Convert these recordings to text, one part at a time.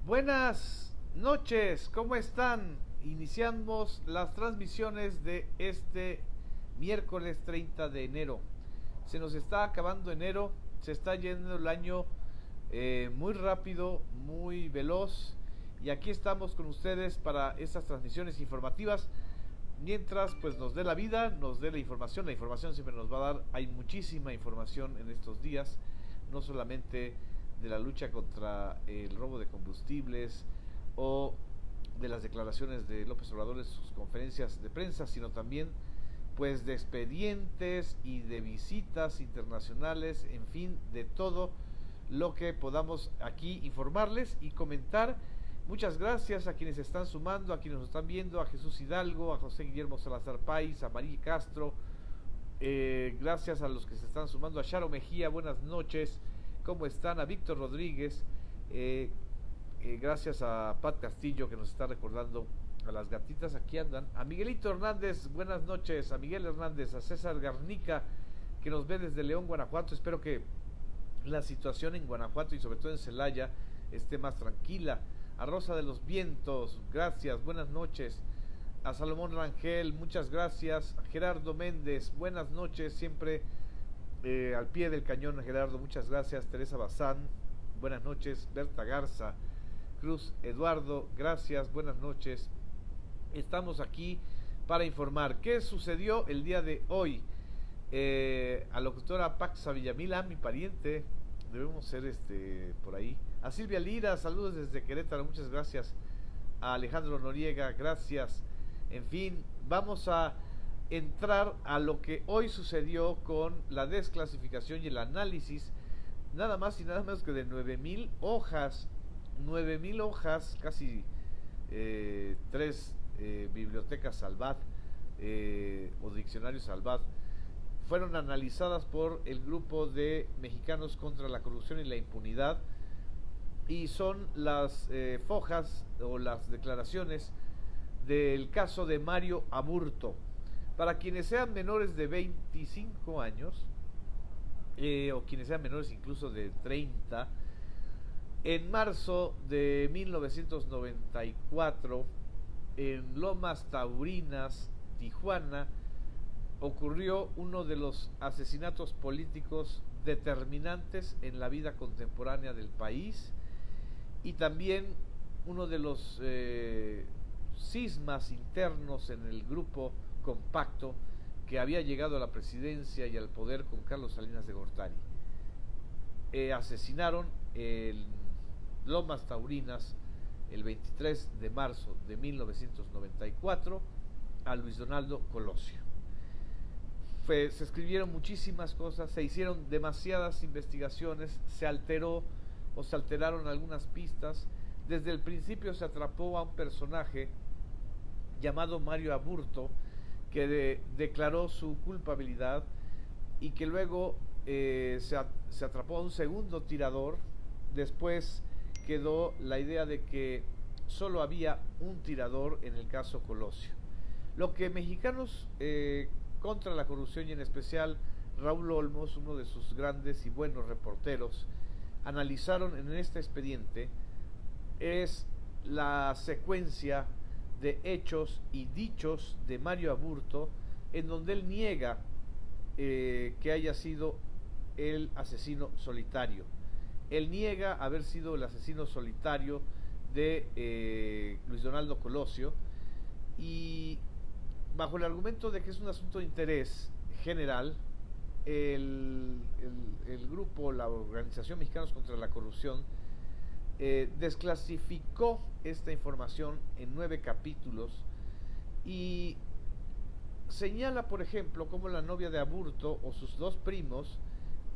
Buenas noches, ¿cómo están? Iniciamos las transmisiones de este miércoles 30 de enero. Se nos está acabando enero, se está yendo el año muy rápido, muy veloz. Y aquí estamos con ustedes para estas transmisiones informativas. Mientras pues nos dé la vida, nos dé la información siempre nos va a dar, hay muchísima información en estos días, no solamente de la lucha contra el robo de combustibles o de las declaraciones de López Obrador en sus conferencias de prensa, sino también pues de expedientes y de visitas internacionales, en fin, de todo lo que podamos aquí informarles y comentar. Muchas gracias a quienes se están sumando, a quienes nos están viendo, a Jesús Hidalgo, a José Guillermo Salazar Páez, a María Castro, gracias a los que se están sumando, a Charo Mejía, buenas noches, ¿cómo están? A Víctor Rodríguez, gracias a Pat Castillo que nos está recordando a las gatitas, aquí andan, a Miguelito Hernández, buenas noches, a Miguel Hernández, a César Garnica que nos ve desde León, Guanajuato. Espero que la situación en Guanajuato y sobre todo en Celaya esté más tranquila. A Rosa de los Vientos, gracias, buenas noches. A Salomón Rangel, muchas gracias. A Gerardo Méndez, buenas noches, siempre al pie del cañón, Gerardo, muchas gracias. Teresa Bazán, buenas noches. Berta Garza Cruz, Eduardo, gracias, buenas noches. Estamos aquí para informar qué sucedió el día de hoy. A la locutora Paxa Villamila, mi pariente, debemos ser por ahí. A Silvia Lira, saludos desde Querétaro, muchas gracias. A Alejandro Noriega, gracias. En fin, vamos a entrar a lo que hoy sucedió con la desclasificación y el análisis, nada más y nada menos que de 9,000 hojas, 9,000 hojas, casi tres bibliotecas Salvat o diccionarios Salvat, fueron analizadas por el grupo de Mexicanos contra la Corrupción y la Impunidad, y son las fojas o las declaraciones del caso de Mario Aburto. Para quienes sean menores de 25 años, o quienes sean menores incluso de 30, en marzo de 1994, en Lomas Taurinas, Tijuana, ocurrió uno de los asesinatos políticos determinantes en la vida contemporánea del país, y también uno de los cismas internos en el grupo compacto que había llegado a la presidencia y al poder con Carlos Salinas de Gortari. Asesinaron en Lomas Taurinas el 23 de marzo de 1994 a Luis Donaldo Colosio. Se escribieron muchísimas cosas, se hicieron demasiadas investigaciones, se alteraron algunas pistas. Desde el principio se atrapó a un personaje llamado Mario Aburto, que declaró su culpabilidad, y que luego se atrapó a un segundo tirador. Después quedó la idea de que solo había un tirador en el caso Colosio. Lo que Mexicanos contra la Corrupción, y en especial Raúl Olmos, uno de sus grandes y buenos reporteros, analizaron en este expediente es la secuencia de hechos y dichos de Mario Aburto, en donde él niega que haya sido el asesino solitario. Él niega haber sido el asesino solitario de Luis Donaldo Colosio, y bajo el argumento de que es un asunto de interés general, el grupo, la Organización Mexicanos contra la Corrupción, desclasificó esta información en 9 capítulos y señala, por ejemplo, cómo la novia de Aburto o sus dos primos,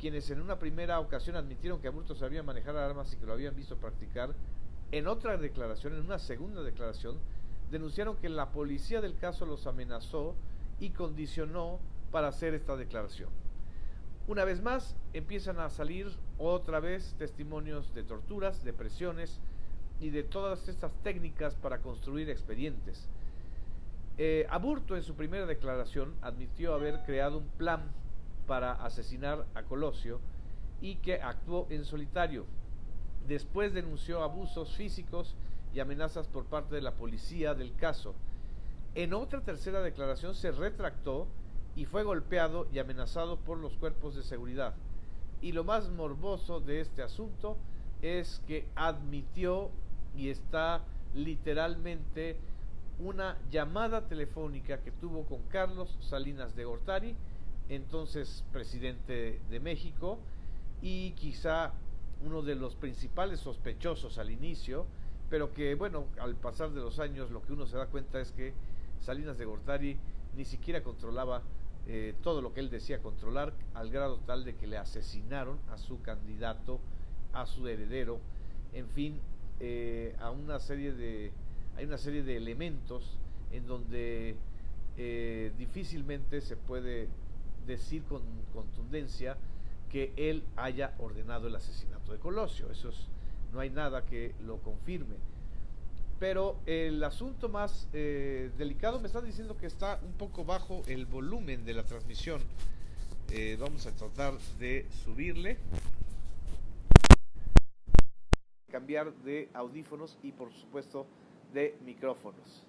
quienes en una primera ocasión admitieron que Aburto sabía manejar armas y que lo habían visto practicar, en otra declaración, en una segunda declaración, denunciaron que la policía del caso los amenazó y condicionó para hacer esta declaración. Una vez más empiezan a salir otra vez testimonios de torturas, de presiones y de todas estas técnicas para construir expedientes. Aburto en su primera declaración admitió haber creado un plan para asesinar a Colosio y que actuó en solitario. Después denunció abusos físicos y amenazas por parte de la policía del caso. En otra tercera declaración se retractó y fue golpeado y amenazado por los cuerpos de seguridad. Y lo más morboso de este asunto es que admitió, y está literalmente, una llamada telefónica que tuvo con Carlos Salinas de Gortari, entonces presidente de México, y quizá uno de los principales sospechosos al inicio, pero que bueno, al pasar de los años lo que uno se da cuenta es que Salinas de Gortari ni siquiera controlaba todo lo que él decía controlar, al grado tal de que le asesinaron a su candidato, a su heredero, en fin, hay una serie de elementos en donde difícilmente se puede decir con contundencia que él haya ordenado el asesinato de Colosio. No hay nada que lo confirme. Pero el asunto más delicado, me están diciendo que está un poco bajo el volumen de la transmisión. Vamos a tratar de subirle, cambiar de audífonos y por supuesto de micrófonos.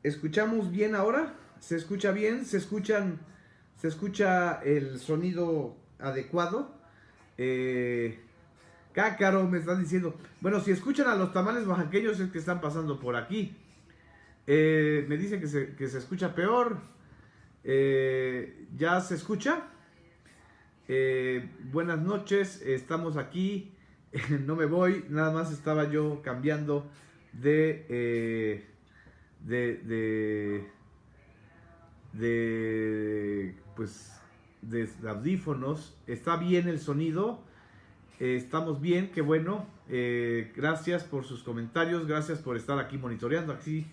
¿Escuchamos bien ahora? ¿Se escucha bien? ¿Se escucha el sonido adecuado? Cácaro me están diciendo. Bueno, si escuchan a los tamales oaxaqueños es que están pasando por aquí. Me dicen que se escucha peor. ¿Ya se escucha? Buenas noches, estamos aquí. No me voy, nada más estaba yo cambiando de pues de audífonos. Está bien el sonido, estamos bien, qué bueno. Gracias por sus comentarios, gracias por estar aquí monitoreando. Así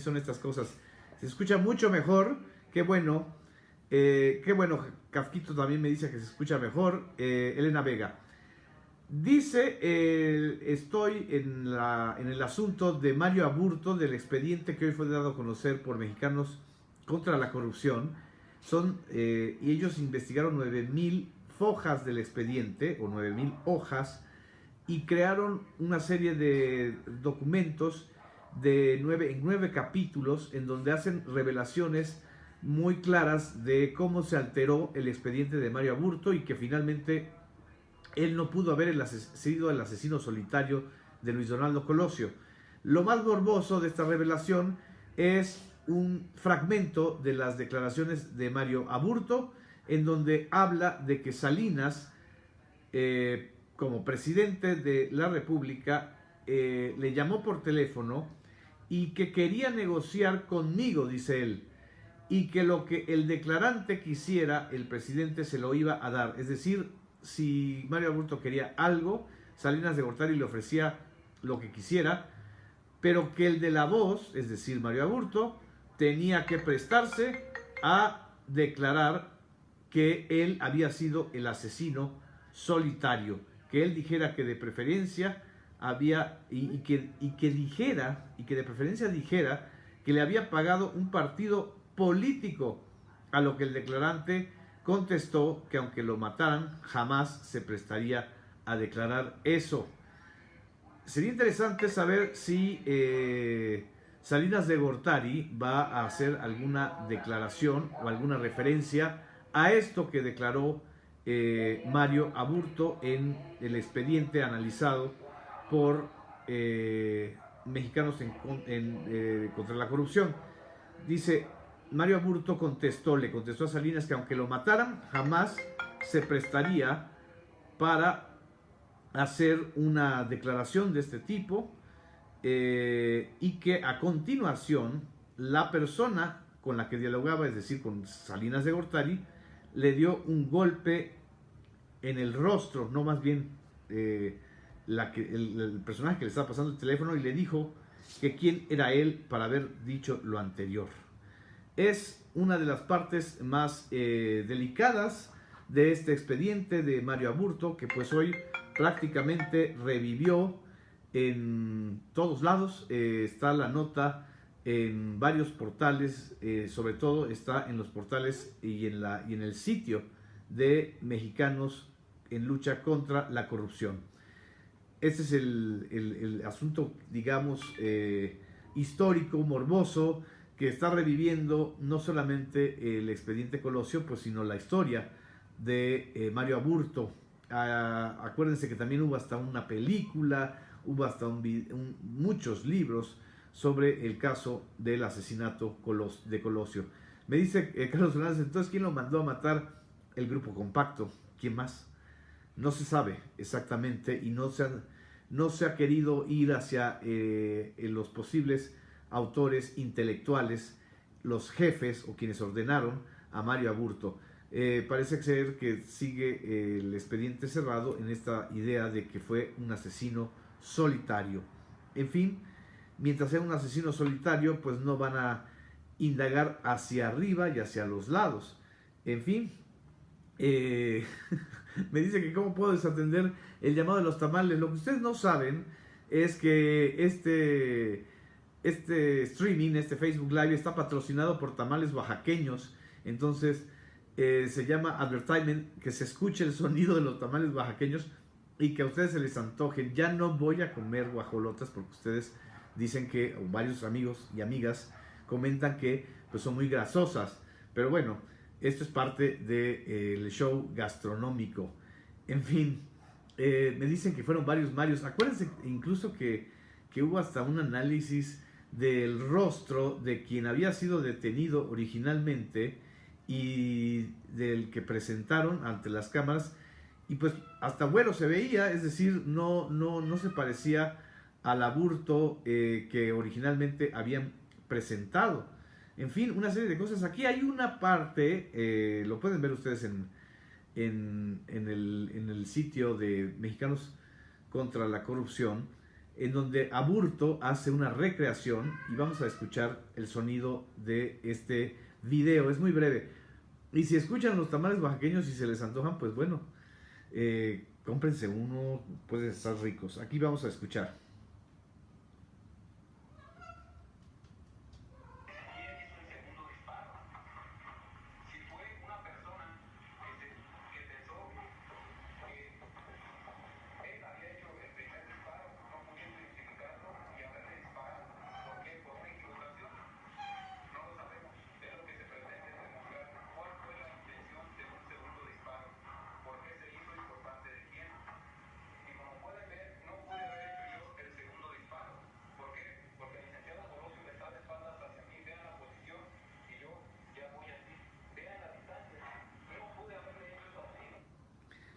son estas cosas. Se escucha mucho mejor, qué bueno. Qué bueno, Kafkito también me dice que se escucha mejor. Elena Vega dice, estoy en el asunto de Mario Aburto, del expediente que hoy fue dado a conocer por Mexicanos contra la Corrupción. Y ellos investigaron 9,000 fojas del expediente, o 9,000 hojas, y crearon una serie de documentos en 9 capítulos, en donde hacen revelaciones muy claras de cómo se alteró el expediente de Mario Aburto y que finalmente él no pudo haber sido el asesino solitario de Luis Donaldo Colosio. Lo más morboso de esta revelación es un fragmento de las declaraciones de Mario Aburto, en donde habla de que Salinas, como presidente de la República, le llamó por teléfono y que quería negociar conmigo, dice él, y que lo que el declarante quisiera, el presidente se lo iba a dar. Es decir, si Mario Aburto quería algo, Salinas de Gortari le ofrecía lo que quisiera, pero que el de la voz, es decir, Mario Aburto, tenía que prestarse a declarar que él había sido el asesino solitario, que él dijera que de preferencia había, y que de preferencia dijera que le había pagado un partido político, a lo que el declarante contestó que aunque lo mataran jamás se prestaría a declarar eso. Sería interesante saber si Salinas de Gortari va a hacer alguna declaración o alguna referencia a esto que declaró Mario Aburto en el expediente analizado por Mexicanos contra la Corrupción. Dice, Mario Aburto le contestó a Salinas que aunque lo mataran, jamás se prestaría para hacer una declaración de este tipo, y que a continuación la persona con la que dialogaba, es decir, con Salinas de Gortari, le dio un golpe en el rostro, no más bien el personaje que le estaba pasando el teléfono, y le dijo que quién era él para haber dicho lo anterior. Es una de las partes más delicadas de este expediente de Mario Aburto, que pues hoy prácticamente revivió en todos lados. Está la nota en varios portales, sobre todo está en los portales y en el sitio de Mexicanos en Lucha contra la Corrupción. Este es el asunto, digamos, histórico, morboso, que está reviviendo no solamente el expediente Colosio, pues sino la historia de Mario Aburto. Acuérdense que también hubo hasta una película, hubo hasta muchos libros sobre el caso del asesinato de Colosio. Me dice Carlos Fernández, entonces, ¿quién lo mandó a matar? El grupo compacto. ¿Quién más? No se sabe exactamente y no se ha querido ir hacia los posibles autores intelectuales, los jefes o quienes ordenaron a Mario Aburto. Parece ser que sigue el expediente cerrado en esta idea de que fue un asesino solitario. En fin, mientras sea un asesino solitario, pues no van a indagar hacia arriba y hacia los lados. En fin, me dice que cómo puedo desatender el llamado de los tamales. Lo que ustedes no saben es que este streaming, este Facebook Live está patrocinado por Tamales Oaxaqueños. Entonces se llama Advertisement, que se escuche el sonido de los tamales oaxaqueños y que a ustedes se les antojen. Ya no voy a comer guajolotas porque ustedes dicen que, o varios amigos y amigas comentan que pues son muy grasosas, pero bueno, esto es parte del show gastronómico. En fin, me dicen que fueron varios Marios. Acuérdense incluso que hubo hasta un análisis del rostro de quien había sido detenido originalmente y del que presentaron ante las cámaras, y pues hasta güero se veía, es decir, no se parecía al Aburto que originalmente habían presentado. En fin, una serie de cosas. Aquí hay una parte, lo pueden ver ustedes en el sitio de Mexicanos contra la Corrupción, en donde Aburto hace una recreación y vamos a escuchar el sonido de este video. Es muy breve. Y si escuchan los tamales oaxaqueños y se les antojan, pues bueno, cómprense uno, pueden estar ricos. Aquí vamos a escuchar.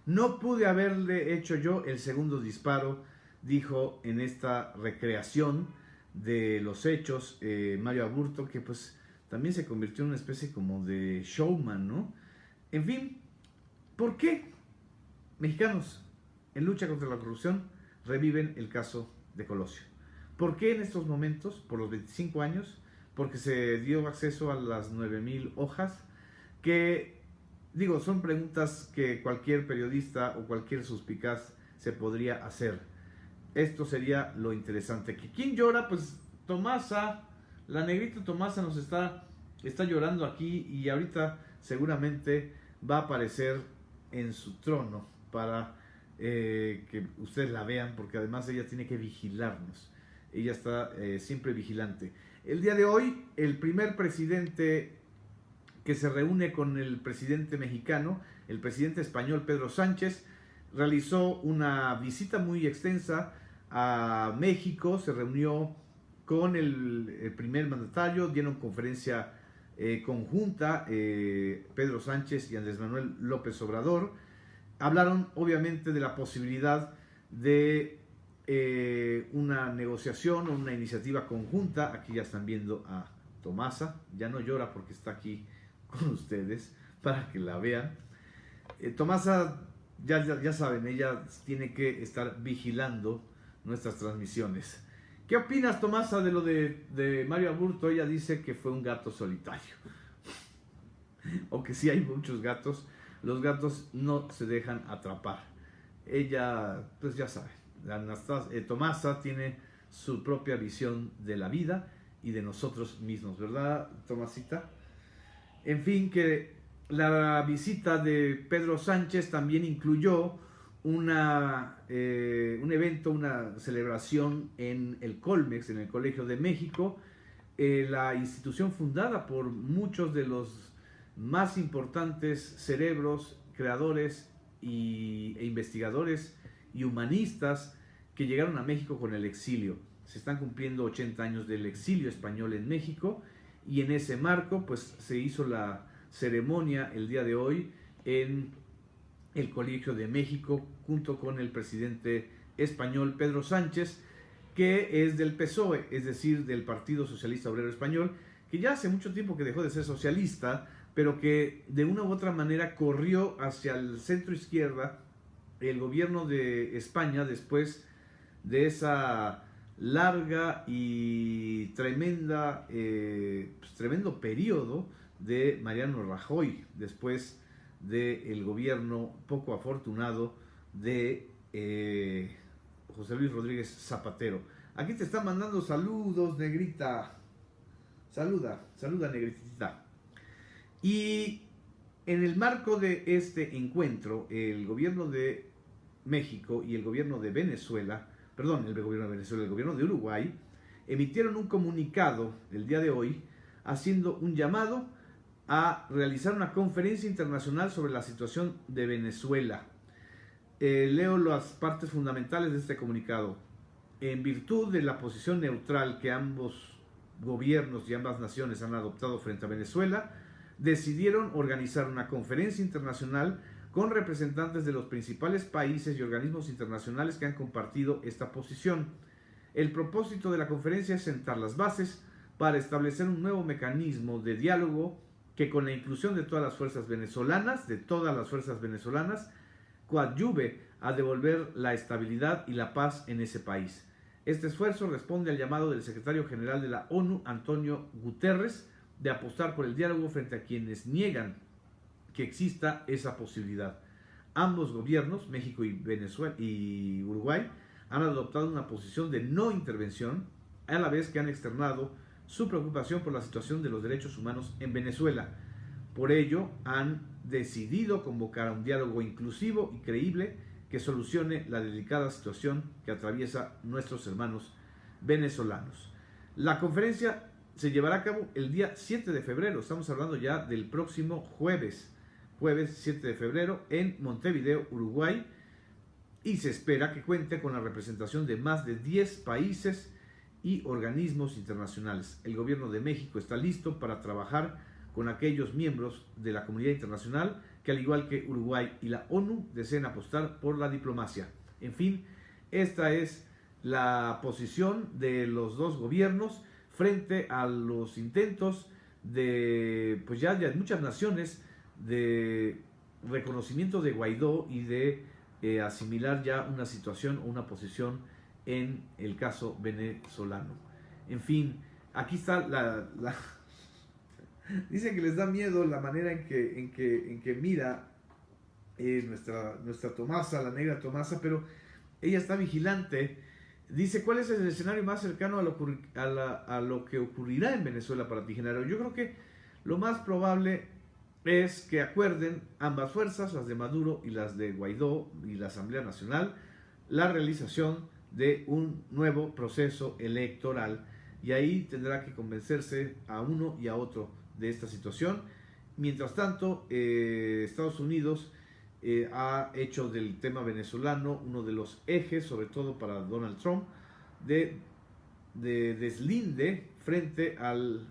No pude haberle hecho yo el segundo disparo, dijo en esta recreación de los hechos Mario Aburto, que pues también se convirtió en una especie como de showman, ¿no? En fin, ¿por qué Mexicanos en Lucha contra la Corrupción reviven el caso de Colosio? ¿Por qué en estos momentos, por los 25 años? Porque se dio acceso a las 9,000 hojas que... Digo, son preguntas que cualquier periodista o cualquier suspicaz se podría hacer. Esto sería lo interesante. ¿Quién llora? Pues Tomasa, la negrita Tomasa nos está llorando aquí y ahorita seguramente va a aparecer en su trono para que ustedes la vean, porque además ella tiene que vigilarnos. Ella está siempre vigilante. El día de hoy, el primer presidente que se reúne con el presidente mexicano, el presidente español Pedro Sánchez, realizó una visita muy extensa a México, se reunió con el primer mandatario, dieron conferencia conjunta, Pedro Sánchez y Andrés Manuel López Obrador, hablaron obviamente de la posibilidad de una negociación o una iniciativa conjunta. Aquí ya están viendo a Tomasa, ya no llora porque está aquí con ustedes para que la vean. Tomasa, ya saben, ella tiene que estar vigilando nuestras transmisiones. ¿Qué opinas, Tomasa, de lo de Mario Aburto? Ella dice que fue un gato solitario. o que si hay muchos gatos, los gatos no se dejan atrapar. Ella, pues ya sabe, Tomasa tiene su propia visión de la vida y de nosotros mismos, ¿verdad, Tomasita? En fin, que la visita de Pedro Sánchez también incluyó un evento, una celebración en el Colmex, en el Colegio de México, la institución fundada por muchos de los más importantes cerebros, creadores e investigadores y humanistas que llegaron a México con el exilio. Se están cumpliendo 80 años del exilio español en México y en ese marco pues se hizo la ceremonia el día de hoy en el Colegio de México junto con el presidente español Pedro Sánchez, que es del PSOE, es decir, del Partido Socialista Obrero Español, que ya hace mucho tiempo que dejó de ser socialista, pero que de una u otra manera corrió hacia el centro izquierda el gobierno de España después de esa larga y tremendo periodo de Mariano Rajoy, después del gobierno poco afortunado de José Luis Rodríguez Zapatero. Aquí te están mandando saludos, negrita. Saluda, negritita. Y en el marco de este encuentro, el gobierno de México y el gobierno de Venezuela, el gobierno de Uruguay, emitieron un comunicado el día de hoy haciendo un llamado a realizar una conferencia internacional sobre la situación de Venezuela. Leo las partes fundamentales de este comunicado. En virtud de la posición neutral que ambos gobiernos y ambas naciones han adoptado frente a Venezuela, decidieron organizar una conferencia internacional con representantes de los principales países y organismos internacionales que han compartido esta posición. El propósito de la conferencia es sentar las bases para establecer un nuevo mecanismo de diálogo que, con la inclusión de todas las fuerzas venezolanas, coadyuve a devolver la estabilidad y la paz en ese país. Este esfuerzo responde al llamado del secretario general de la ONU, Antonio Guterres, de apostar por el diálogo frente a quienes niegan que exista esa posibilidad. Ambos gobiernos, México y Venezuela y Uruguay, han adoptado una posición de no intervención, a la vez que han externado su preocupación por la situación de los derechos humanos en Venezuela. Por ello, han decidido convocar a un diálogo inclusivo y creíble que solucione la delicada situación que atraviesa nuestros hermanos venezolanos. La conferencia se llevará a cabo el día 7 de febrero, estamos hablando ya del próximo jueves 7 de febrero en Montevideo, Uruguay, y se espera que cuente con la representación de más de 10 países y organismos internacionales. El gobierno de México está listo para trabajar con aquellos miembros de la comunidad internacional que, al igual que Uruguay y la ONU, deseen apostar por la diplomacia. En fin, esta es la posición de los dos gobiernos frente a los intentos de, pues ya de muchas naciones, de reconocimiento de Guaidó y de asimilar ya una situación o una posición en el caso venezolano. En fin, aquí está dicen que les da miedo la manera en que mira nuestra Tomasa, la negra Tomasa, pero ella está vigilante. Dice, ¿cuál es el escenario más cercano a lo que ocurrirá en Venezuela para ti, Genaro? Yo creo que lo más probable es que acuerden ambas fuerzas, las de Maduro y las de Guaidó y la Asamblea Nacional, la realización de un nuevo proceso electoral, y ahí tendrá que convencerse a uno y a otro de esta situación. Mientras tanto, Estados Unidos ha hecho del tema venezolano uno de los ejes, sobre todo para Donald Trump, de deslinde frente al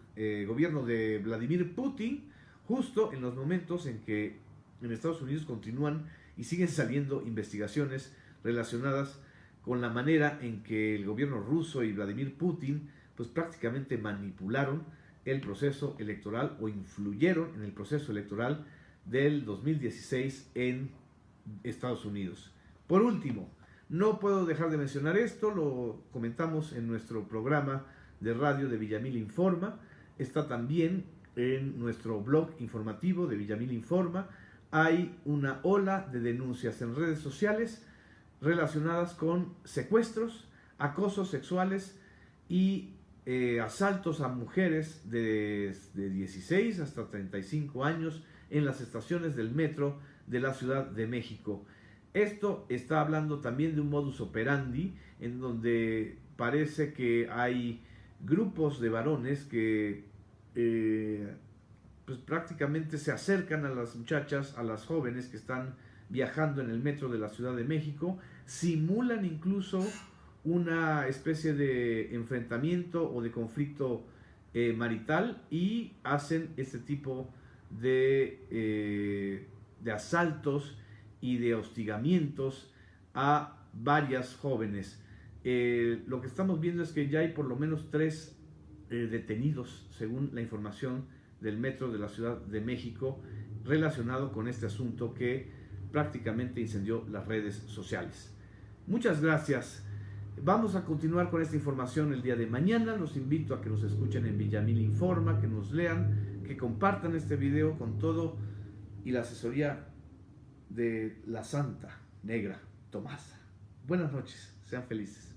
gobierno de Vladimir Putin, justo en los momentos en que en Estados Unidos continúan y siguen saliendo investigaciones relacionadas con la manera en que el gobierno ruso y Vladimir Putin pues prácticamente manipularon el proceso electoral o influyeron en el proceso electoral del 2016 en Estados Unidos. Por último, no puedo dejar de mencionar esto, lo comentamos en nuestro programa de radio de Villamil Informa, está también en nuestro blog informativo de Villamil Informa, hay una ola de denuncias en redes sociales relacionadas con secuestros, acosos sexuales y asaltos a mujeres de 16 hasta 35 años en las estaciones del metro de la Ciudad de México. Esto está hablando también de un modus operandi en donde parece que hay grupos de varones que pues prácticamente se acercan a las muchachas, a las jóvenes que están viajando en el metro de la Ciudad de México, simulan incluso una especie de enfrentamiento o de conflicto marital y hacen este tipo de asaltos y de hostigamientos a varias jóvenes. Lo que estamos viendo es que ya hay por lo menos 3 detenidos, según la información del metro de la Ciudad de México, relacionado con este asunto que prácticamente incendió las redes sociales. Muchas gracias. Vamos a continuar con esta información el día de mañana. Los invito a que nos escuchen en Villamil Informa, que nos lean, que compartan este video con todo y la asesoría de la Santa Negra Tomasa. Buenas noches, sean felices.